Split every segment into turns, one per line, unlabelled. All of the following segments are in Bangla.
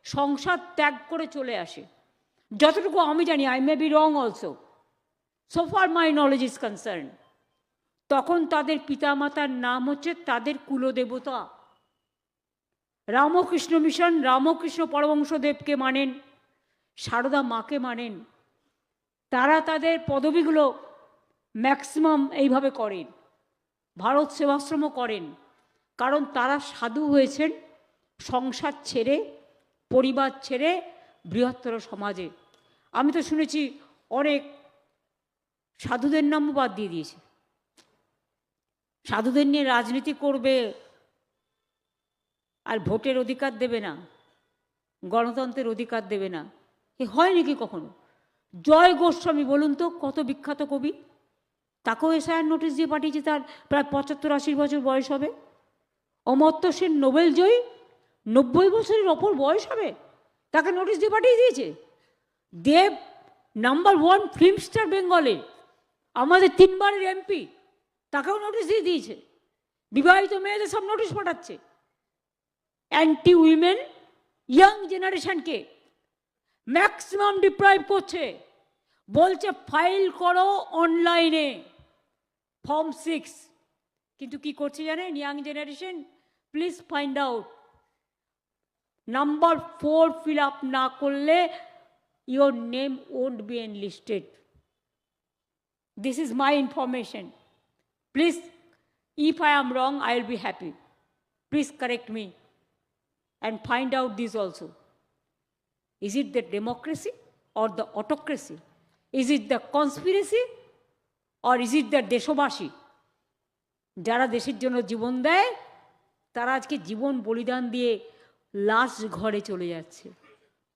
সংসার ত্যাগ করে চলে আসে, যতটুকু আমি জানি, I may be wrong also, so far my knowledge is concern. তখন তাদের পিতামাতার নাম হচ্ছে তাদের কুলদেবতা। রামকৃষ্ণ মিশন রামকৃষ্ণ পরমহংসদেবকে মানেন, সারদা মাকে মানেন, তারা তাদের পদবীগুলো ম্যাক্সিমাম এইভাবে করেন। ভারত সেবাশ্রমও করেন, কারণ তারা সাধু হয়েছেন সংসার ছেড়ে, পরিবার ছেড়ে, বৃহত্তর সমাজে। আমি তো শুনেছি অনেক সাধুদের নামও বাদ দিয়ে দিয়েছে, সাধুদের নিয়ে রাজনীতি করবে আর ভোটের অধিকার দেবে না, গণতন্ত্রের অধিকার দেবে না। এ হয় নাকি কখনো? জয় গোস্বামী বলুন তো, কত বিখ্যাত কবি, তাকেও এসআইআর নোটিশ দিয়ে পাঠিয়েছে, তার প্রায় 75-80 বছর বয়স হবে। অমর্ত্য সেন নোবেল জয়ী, 90 বছরের ওপর বয়স হবে, তাকে নোটিশ দিয়ে পাঠিয়ে দিয়েছে। দেব নাম্বার 1 ফিল্ম স্টার বেঙ্গলের, আমাদের 3 বারের এমপি, তাকেও নোটিশ দিয়ে দিয়েছে। বিবাহিত মেয়েদের সব নোটিশ পাঠাচ্ছে। অ্যান্টি উইমেন ইয়াং জেনারেশনকে ম্যাক্সিমাম ডিপ্রাইভ করছে, বলছে ফাইল করো অনলাইনে ফর্ম 6। কিন্তু কি করছে জানেন young generation? Please find out, number 4 fill up না করলে your name won't be enlisted. This is my information. Please, if I am wrong, I will be happy. Please correct me and find out this also. Is it the democracy or the autocracy? Is it the conspiracy or is it the দেশবাসী? যারা দেশের জন্য জীবন দেয় তারা আজকে জীবন বলিদান দিয়ে লাশ ঘরে চলে যাচ্ছে,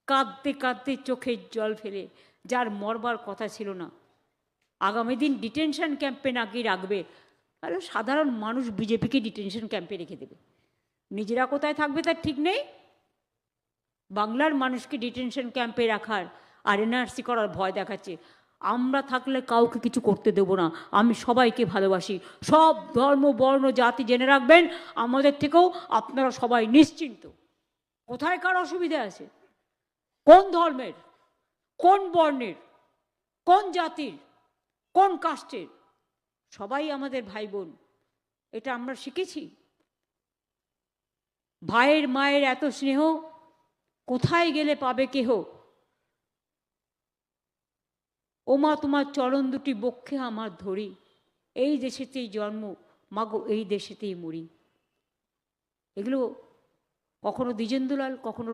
কাঁদতে কাঁদতে চোখের জল ফেলে, যার মরবার কথা ছিল না। আগামী দিন ডিটেনশন ক্যাম্পে নাকি রাখবে, তাহলে সাধারণ মানুষ বিজেপিকে ডিটেনশন ক্যাম্পে রেখে দেবে, নিজেরা কোথায় থাকবে তার ঠিক নেই। বাংলার মানুষকে ডিটেনশন ক্যাম্পে রাখার আর এনআরসি করার ভয় দেখাচ্ছে। আমরা থাকলে কাউকে কিছু করতে দেব না, আমি সবাইকে ভালোবাসি, সব ধর্ম বর্ণ জাতি জেনে রাখবেন, আমাদের থেকেও আপনারা সবাই নিশ্চিন্ত। কোথায় কার অসুবিধা আছে? কোন ধর্মের, কোন বর্ণের, কোন জাতির, কোন কাস্টের, সবাই আমাদের ভাই বোন, এটা আমরা শিখেছি। ভাইয়ের মায়ের এত স্নেহ কোথায় গেলে পাবে কেহ, ওমা তোমার চরণ দুটি বক্ষে আমার ধরি, এই দেশেতেই জন্ম মাগো এই দেশেতেই মরি। এগুলো কখনো দ্বিজেন্দ্রলাল, কখনো